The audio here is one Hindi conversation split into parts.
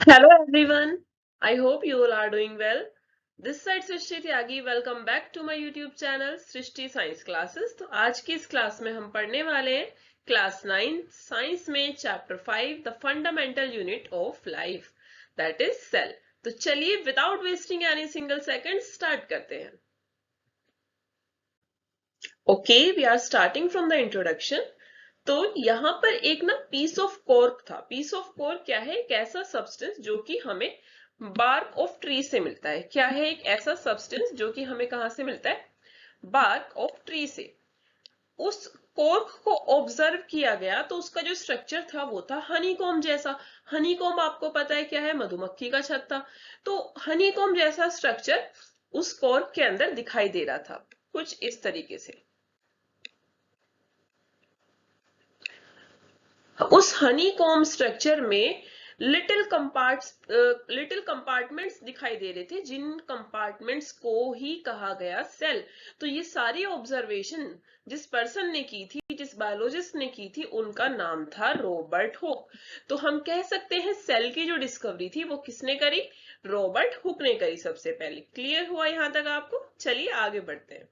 Hello everyone. I hope you all are doing well. This side Srishti Tyagi. Welcome back to my YouTube channel Srishti science classes. तो आज की इस क्लास में हम पढ़ने वाले हैं क्लास 9 साइंस में chapter 5 the fundamental unit of life that is cell. तो चलिए without wasting any single second start करते हैं. Okay, we are starting from the introduction. तो यहाँ पर एक ना पीस ऑफ कॉर्क था. पीस ऑफ कॉर्क क्या है? एक ऐसा सब्सटेंस जो कि हमें बार्क ऑफ ट्री से मिलता है. क्या है? एक ऐसा सब्सटेंस जो कि हमें कहां से मिलता है? बार्क ऑफ ट्री से. उस कॉर्क को ऑब्जर्व किया गया तो उसका जो स्ट्रक्चर था वो था हनीकॉम्ब जैसा. हनीकॉम्ब आपको पता है क्या है? मधुमक्खी का छत्ता. तो हनीकॉम्ब जैसा स्ट्रक्चर उस कॉर्क के अंदर दिखाई दे रहा था, कुछ इस तरीके से. उस हनीकॉम्ब स्ट्रक्चर में लिटिल कंपार्टमेंट्स दिखाई दे रहे थे, जिन कंपार्टमेंट्स को ही कहा गया सेल. तो ये सारी ऑब्जर्वेशन जिस पर्सन ने की थी, जिस बायोलॉजिस्ट ने की थी, उनका नाम था रॉबर्ट हुक. तो हम कह सकते हैं सेल की जो डिस्कवरी थी वो किसने करी? रॉबर्ट हुक ने करी सबसे पहले. क्लियर हुआ यहां तक आपको? चलिए आगे बढ़ते हैं.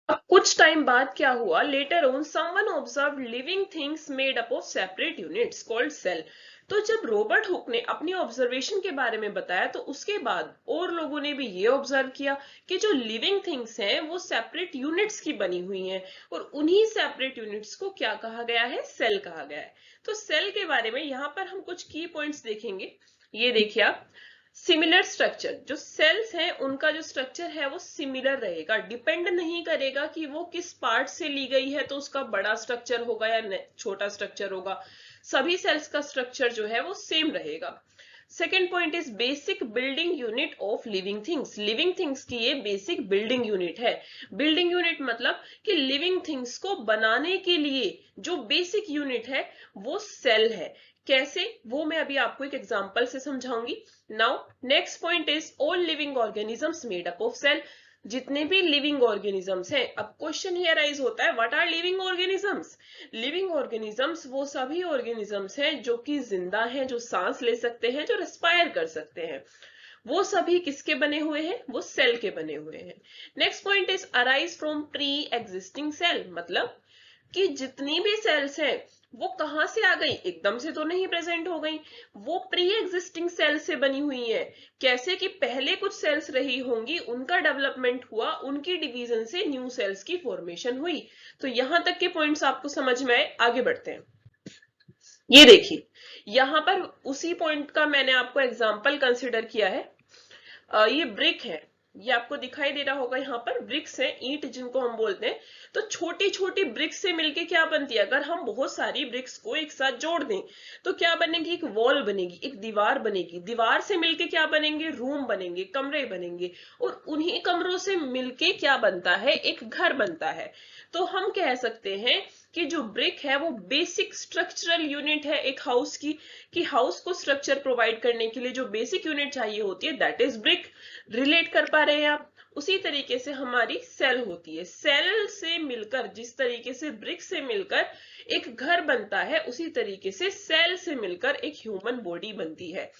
अब कुछ टाइम बाद क्या हुआ? Later on someone observe living things made up of separate units called cell. तो जब रॉबर्ट हुक ने अपनी ऑब्जर्वेशन के बारे में बताया तो उसके बाद और लोगों ने भी ये ऑब्जर्व किया कि जो लिविंग थिंग्स हैं वो सेपरेट यूनिट्स की बनी हुई हैं, और उन्हीं सेपरेट यूनिट्स को क्या कहा गया है? सेल कहा गया है. तो सेल के बारे में यहाँ पर हम कुछ की पॉइंट्स देखेंगे. ये देखिए आप, सिमिलर स्ट्रक्चर. जो सेल्स हैं उनका जो स्ट्रक्चर है वो सिमिलर रहेगा, डिपेंड नहीं करेगा कि वो किस पार्ट से ली गई है तो उसका बड़ा स्ट्रक्चर होगा या छोटा स्ट्रक्चर होगा. सभी सेल्स का स्ट्रक्चर जो है वो सेम रहेगा. Second point is basic building unit of living things. Living things की ये बेसिक बिल्डिंग यूनिट है. बिल्डिंग यूनिट मतलब कि लिविंग थिंग्स को बनाने के लिए जो बेसिक यूनिट है वो सेल है. कैसे? वो मैं अभी आपको एक एग्जांपल से समझाऊंगी. Now next point is all living organisms made up of cell. जितने भी लिविंग ऑर्गेनिजम्स हैं, अब क्वेश्चन हियर राइज होता है, what are living organisms? Living organisms वो सभी ऑर्गेनिजम्स हैं जो कि जिंदा हैं, जो सांस ले सकते हैं, जो रेस्पायर कर सकते हैं. वो सभी किसके बने हुए हैं? वो सेल के बने हुए हैं. Next point is arise from pre existing cell. मतलब कि जितनी भी सेल्स हैं वो कहां से आ गई? एकदम से तो नहीं प्रेजेंट हो गई, वो प्री एग्जिस्टिंग सेल से बनी हुई है. कैसे कि पहले कुछ सेल्स रही होंगी, उनका डेवलपमेंट हुआ, उनकी डिवीजन से न्यू सेल्स की फॉर्मेशन हुई. तो यहां तक के पॉइंट्स आपको समझ में आए? आगे बढ़ते हैं. ये देखिए, यहां पर उसी पॉइंट का मैंने आपको एग्जाम्पल कंसिडर किया है. ये ब्रिक है, ये आपको दिखाई दे रहा होगा. यहाँ पर ब्रिक्स है, ईंट जिनको हम बोलते हैं. तो छोटी छोटी ब्रिक्स से मिलके क्या बनती है? अगर हम बहुत सारी ब्रिक्स को एक साथ जोड़ दें तो क्या बनेगी? एक वॉल बनेगी, एक दीवार बनेगी. दीवार से मिलके क्या बनेंगे? रूम बनेंगे, कमरे बनेंगे. और उन्हीं कमरों से मिलके क्या बनता है? एक घर बनता है. तो हम कह सकते हैं कि जो ब्रिक है वो बेसिक स्ट्रक्चरल यूनिट है एक हाउस की. कि हाउस को स्ट्रक्चर प्रोवाइड करने के लिए जो बेसिक यूनिट चाहिए होती है दैट इज ब्रिक. रिलेट कर पा रहे हैं आप? उसी तरीके से हमारी सेल होती है. सेल से मिलकर, जिस तरीके से ब्रिक से मिलकर एक घर बनता है, उसी तरीके से सेल से मिलकर एक ह्यूमन बॉडी बनती है,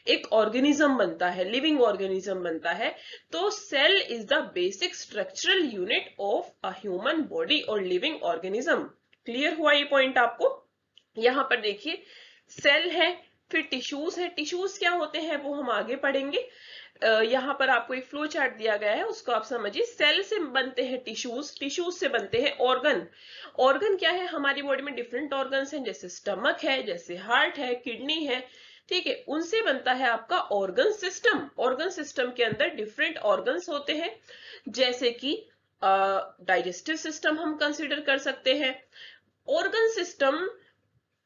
एक ऑर्गेनिज्म बनता है, लिविंग ऑर्गेनिज्म बनता है. तो cell is the basic structural unit of a human body और लिविंग ऑर्गेनिज्म. क्लियर हुआ ये पॉइंट आपको? यहां पर देखिए, सेल है, फिर टिश्यूज है. टिश्यूज क्या होते हैं वो हम आगे पढ़ेंगे. यहाँ पर आपको एक फ्लो चार्ट दिया गया है, उसको आप समझिए. सेल से बनते हैं टिश्यूज, टिश्यूज से बनते हैं ऑर्गन. ऑर्गन क्या है? हमारी बॉडी में डिफरेंट ऑर्गन्स हैं, जैसे स्टमक है, जैसे हार्ट है, किडनी है. ठीक है, उनसे बनता है आपका ऑर्गन सिस्टम. ऑर्गन सिस्टम के अंदर डिफरेंट ऑर्गन्स होते हैं, जैसे कि डाइजेस्टिव सिस्टम हम कंसिडर कर सकते हैं. Organ system,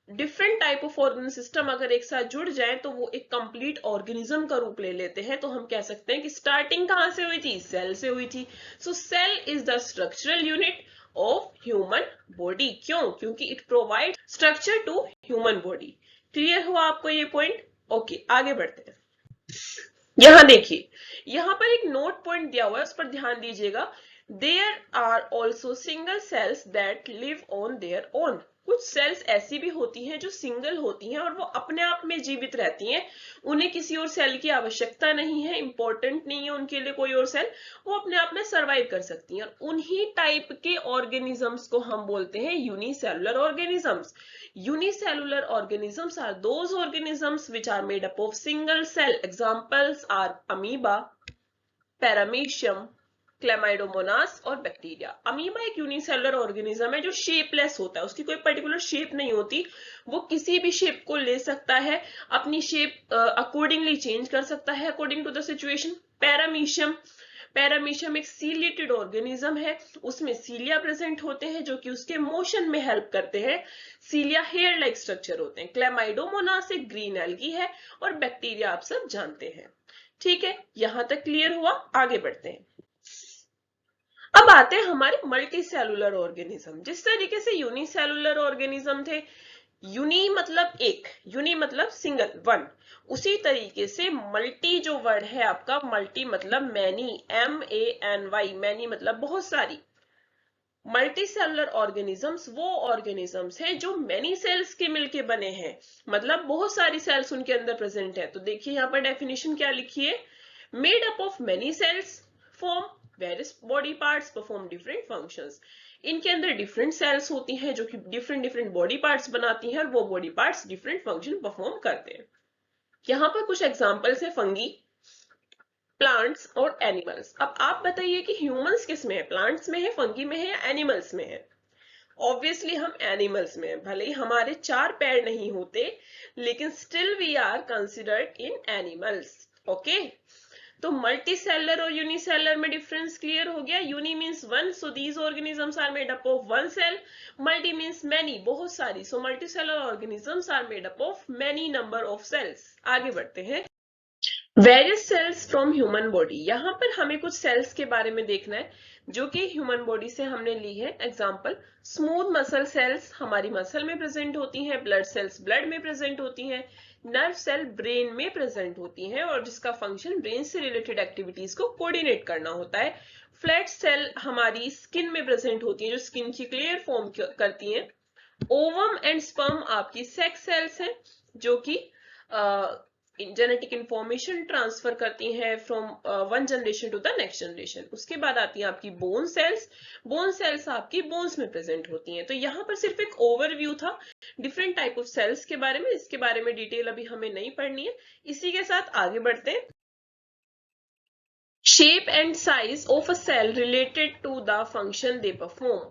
different type of organ system अगर एक साथ जुड़ जाए तो वो एक कंप्लीट ऑर्गेनिज्म का रूप ले लेते हैं. तो हम कह सकते हैं कि स्टार्टिंग कहां से हुई थी? सेल से हुई थी. So cell is the structural unit of human body. क्यों? क्योंकि it provide structure to human body. Clear हुआ आपको ये पॉइंट? ओके, आगे बढ़ते हैं. यहां देखिए, यहां पर एक नोट पॉइंट दिया हुआ है, उस पर ध्यान दीजिएगा. There are also single cells that live on their own. कुछ सेल्स ऐसी भी होती हैं जो सिंगल होती हैं और वो अपने आप में जीवित रहती हैं, उन्हें किसी और सेल की आवश्यकता नहीं है, इंपॉर्टेंट नहीं है उनके लिए कोई और सेल, वो अपने आप में सरवाइव कर सकती हैं। और उन्हीं टाइप के ऑर्गेनिजम्स को हम बोलते हैं unicellular organisms. Unicellular organisms are those organisms which are made up of single cell. Examples are amoeba, paramecium, Chlamydomonas और बैक्टीरिया। अमीबा एक यूनिसेलुलर ऑर्गेनिज्म है जो शेपलेस होता है, उसकी कोई पर्टिकुलर शेप नहीं होती, वो किसी भी शेप को ले सकता है, अपनी शेप अकॉर्डिंगली चेंज कर सकता है according to the situation. Paramecium, paramecium एक सीलिएटेड ऑर्गेनिज्म है, उसमें सीलिया प्रेजेंट होते हैं जो कि उसके मोशन में हेल्प करते हैं, सीलिया हेयर लाइक स्ट्रक्चर होते हैं। क्लेमाइडोमोनास एक ग्रीन एल्गी है और बैक्टीरिया आप सब जानते हैं। ठीक है, यहां तक क्लियर हुआ, आगे बढ़ते हैं। अब आते हैं हमारे मल्टी सेलुलर ऑर्गेनिज्म। जिस तरीके से यूनिसेलुलर ऑर्गेनिज्म थे, यूनि मतलब एक, यूनि मतलब सिंगल, वन, उसी तरीके से मल्टी जो वर्ड है आपका, मल्टी मतलब मैनी, MANY, मैनी मतलब बहुत सारी। मल्टी सेलुलर ऑर्गेनिजम्स वो ऑर्गेनिजम्स हैं जो मेनी सेल्स के मिलके बने हैं, मतलब बहुत सारी सेल्स उनके अंदर प्रेजेंट है। तो देखिए यहाँ पर डेफिनेशन क्या लिखी है, made up of many cells form various body parts perform different functions. इनके अंदर डिफरेंट सेल्स होती हैं जो कि डिफरेंट डिफरेंट बॉडी पार्ट्स बनाती हैं और वो body parts different function perform करते हैं। यहाँ पर कुछ एग्जांपल्स है, फंगी, प्लांट्स और एनिमल्स। अब आप बताइए कि ह्यूमंस किस में है, प्लांट्स में है, फंगी में है या एनिमल्स में है? ऑब्वियसली हम एनिमल्स में हैं, भले ही हमारे 4 पैर नहीं होते, लेकिन still we are considered in animals. Okay, तो मल्टी सेलर और यूनिसेलर में डिफरेंस क्लियर हो गया। Uni means one, so these organisms are made up of one cell. Multi means many, बहुत सारी, so multi cellular organisms are made up of many number of cells. आगे बढ़ते हैं। Various cells from human body, यहाँ पर हमें कुछ सेल्स के बारे में देखना है जो कि ह्यूमन बॉडी से हमने ली है। एग्जांपल, स्मूथ मसल सेल्स हमारी मसल में प्रेजेंट होती हैं, ब्लड सेल्स ब्लड में प्रेजेंट होती हैं, नर्व सेल ब्रेन में प्रेजेंट होती हैं और जिसका फंक्शन ब्रेन से रिलेटेड एक्टिविटीज को कोऑर्डिनेट करना होता है। फ्लैट सेल हमारी स्किन में प्रेजेंट होती है जो स्किन की क्लियर फॉर्म करती हैं। ओवम एंड स्पर्म आपकी सेक्स सेल्स हैं जो कि जेनेटिक इंफॉर्मेशन ट्रांसफर करती हैं from one generation to the next generation. उसके बाद आती है आपकी बोन सेल्स, बोन सेल्स आपकी बोन्स में प्रेजेंट होती हैं। तो यहाँ पर सिर्फ एक ओवरव्यू था डिफरेंट टाइप ऑफ सेल्स के बारे में, इसके बारे में डिटेल अभी हमें नहीं पढ़नी है। इसी के साथ आगे बढ़ते हैं। Shape and size of a cell related to the function they perform.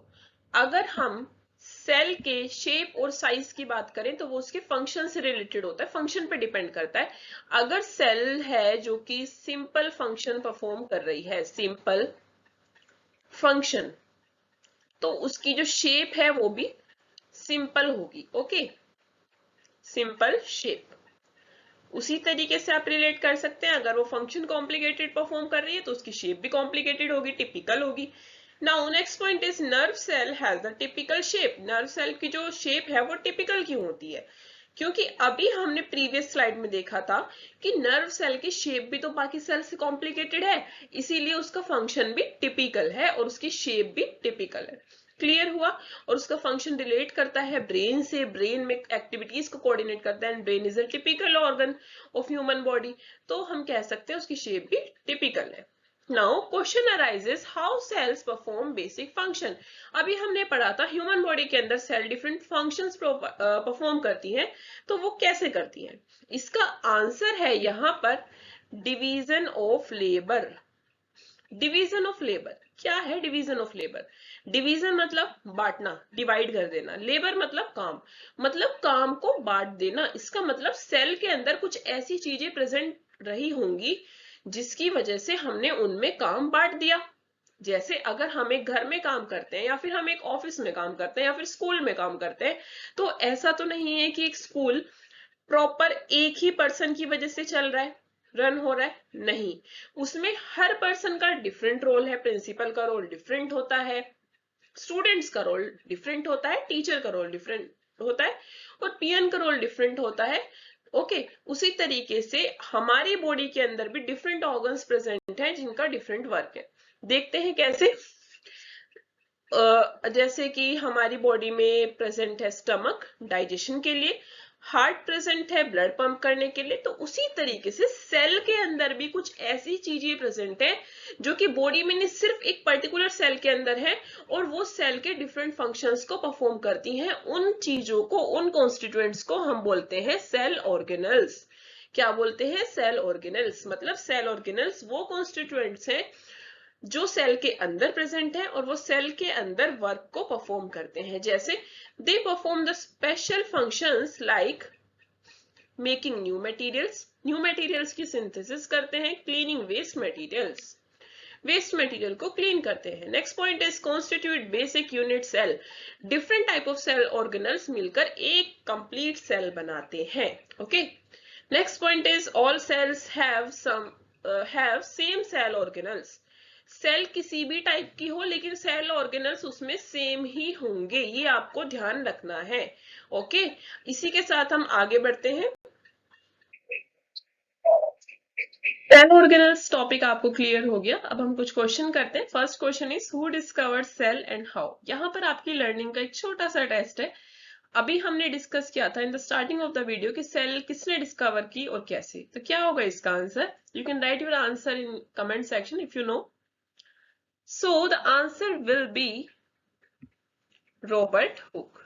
अगर हम सेल के शेप और साइज की बात करें तो वो उसके फंक्शन से रिलेटेड होता है, फंक्शन पे डिपेंड करता है। अगर सेल है जो कि सिंपल फंक्शन परफॉर्म कर रही है, सिंपल फंक्शन, तो उसकी जो शेप है वो भी सिंपल होगी। Okay, simple shape. उसी तरीके से आप रिलेट कर सकते हैं, अगर वो फंक्शन कॉम्प्लिकेटेड परफॉर्म कर रही है तो उसकी शेप भी कॉम्प्लिकेटेड होगी, टिपिकल होगी। Now next point is nerve cell has the typical shape. Nerve cell की जो शेप है वो टिपिकल क्यों होती है? क्योंकि अभी हमने प्रीवियस स्लाइड में देखा था कि नर्व सेल की शेप भी तो बाकी सेल से कॉम्प्लिकेटेड है, इसीलिए उसका फंक्शन भी टिपिकल है और उसकी शेप भी टिपिकल है। क्लियर हुआ? और उसका फंक्शन रिलेट करता है ब्रेन से, ब्रेन में एक्टिविटीज को कोऑर्डिनेट करता है। Brain is a typical organ of human body, तो हम कह सकते हैं उसकी शेप भी टिपिकल है। Now question arises, how cells perform basic function. अभी हमने पढ़ा था ह्यूमन बॉडी के अंदर सेल डिफरेंट फंक्शंस परफॉर्म करती हैं, तो वो कैसे करती हैं? इसका आंसर है यहाँ पर division of labour. Division of labour क्या है? डिवीजन ऑफ लेबर, डिवीजन मतलब बांटना, डिवाइड कर देना, लेबर मतलब काम को बांट देना। इसका मतलब सेल के अंदर कुछ ऐसी चीजें प्रेजेंट रही होंगी जिसकी वजह से हमने उनमें काम बांट दिया। जैसे अगर हम एक घर में काम करते हैं या फिर हम एक ऑफिस में काम करते हैं या फिर स्कूल में काम करते हैं, तो ऐसा तो नहीं है कि एक स्कूल प्रॉपर एक ही पर्सन की वजह से चल रहा है, रन हो रहा है, नहीं। उसमें हर पर्सन का डिफरेंट रोल है, प्रिंसिपल का रोल डिफरेंट होता है, स्टूडेंट्स का रोल डिफरेंट होता है, टीचर का रोल डिफरेंट होता है और पीएन का रोल डिफरेंट होता है। ओके, उसी तरीके से हमारी बॉडी के अंदर भी डिफरेंट ऑर्गन्स प्रेजेंट हैं जिनका डिफरेंट वर्क है। देखते हैं कैसे। जैसे कि हमारी बॉडी में प्रेजेंट है स्टमक डाइजेशन के लिए, हार्ट प्रेजेंट है ब्लड पंप करने के लिए, तो उसी तरीके से सेल के अंदर भी कुछ ऐसी चीजें प्रेजेंट है जो कि बॉडी में नहीं, सिर्फ एक पर्टिकुलर सेल के अंदर है और वो सेल के डिफरेंट फंक्शंस को परफॉर्म करती हैं। उन चीजों को, उन कॉन्स्टिट्यूएंट्स को हम बोलते हैं सेल ऑर्गेनल्स। क्या बोलते हैं? Cell organelles. मतलब सेल ऑर्गेनल्स वो कॉन्स्टिट्यूएंट्स हैं जो सेल के अंदर प्रेजेंट है और वो सेल के अंदर वर्क को परफॉर्म करते हैं। जैसे they perform the special functions like making new materials की सिंथेसिस करते हैं, क्लीनिंग वेस्ट मटेरियल को क्लीन करते हैं। Next point is constitute basic unit cell. Different type of cell organelles मिलकर एक कंप्लीट सेल बनाते हैं। Okay, next point is all cells have same cell organelles. Cell किसी भी टाइप की हो लेकिन सेल ऑर्गेनल्स उसमें सेम ही होंगे, ये आपको ध्यान रखना है। ओके, इसी के साथ हम आगे बढ़ते हैं। सेल ऑर्गेनल्स टॉपिक आपको क्लियर हो गया। अब हम कुछ क्वेश्चन करते हैं। First question is who discovered cell and how. यहाँ पर आपकी लर्निंग का एक छोटा सा टेस्ट है। अभी हमने डिस्कस किया था in the starting of the video कि सेल किसने डिस्कवर की और कैसे, तो क्या होगा इसका answer? You can write your answer in comment section if you know. So the answer will be Robert Hooke.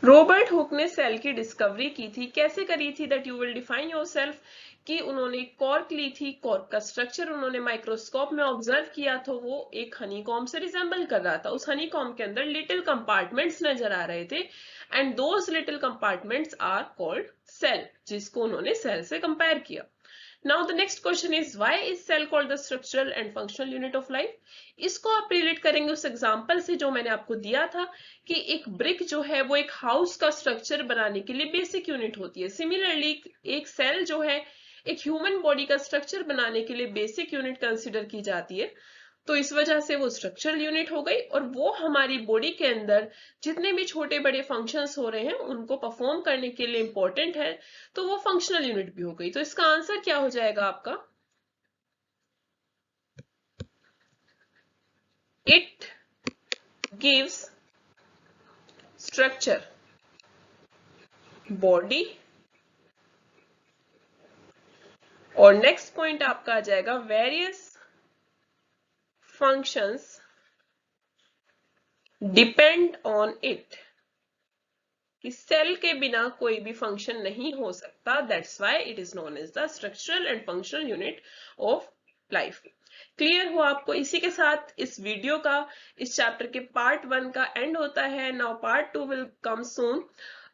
Robert Hooke ने सेल की डिस्कवरी की थी। कैसे करी थी? That you will define yourself. कि उन्होंने कॉर्क ली थी, कॉर्क का स्ट्रक्चर उन्होंने माइक्रोस्कोप में ऑब्जर्व किया तो वो एक हनीकॉम्ब से रिजेंबल कर रहा था। उस हनीकॉम्ब के अंदर लिटिल कंपार्टमेंट्स नजर आ रहे थे and those little compartments are called cell, जिसको उन्होंने सेल से कंपेयर किया। Now the next question is why is cell called the structural and functional unit of life? इसको आप रिलेट करेंगे उस एग्जांपल से जो मैंने आपको दिया था कि एक ब्रिक जो है वो एक हाउस का स्ट्रक्चर बनाने के लिए बेसिक यूनिट होती है। सिमिलरली एक सेल जो है एक ह्यूमन बॉडी का स्ट्रक्चर बनाने के लिए बेसिक यूनिट कंसिडर की जाती है। तो इस वजह से वो स्ट्रक्चरल यूनिट हो गई और वो हमारी बॉडी के अंदर जितने भी छोटे बड़े फंक्शंस हो रहे हैं उनको परफॉर्म करने के लिए इंपॉर्टेंट है, तो वो फंक्शनल यूनिट भी हो गई। तो इसका आंसर क्या हो जाएगा आपका? It gives structure body. और नेक्स्ट पॉइंट आपका आ जाएगा various functions depend on it. कि सेल के बिना कोई भी फंक्शन नहीं हो सकता, that's why it is known as the structural and functional unit of life. Clear हुआ आपको? इसी के साथ इस वीडियो का, इस चैप्टर के पार्ट 1 का एंड होता है। Now part 2 will come soon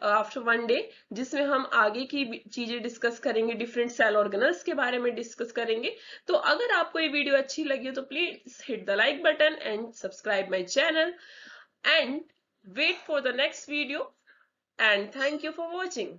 after 1 day, जिसमें हम आगे की चीजें डिस्कस करेंगे, डिफरेंट सेल ऑर्गेनल्स के बारे में डिस्कस करेंगे। तो अगर आपको ये वीडियो अच्छी लगी हो तो please hit the like button and subscribe my channel and wait for the next video, and thank you for watching.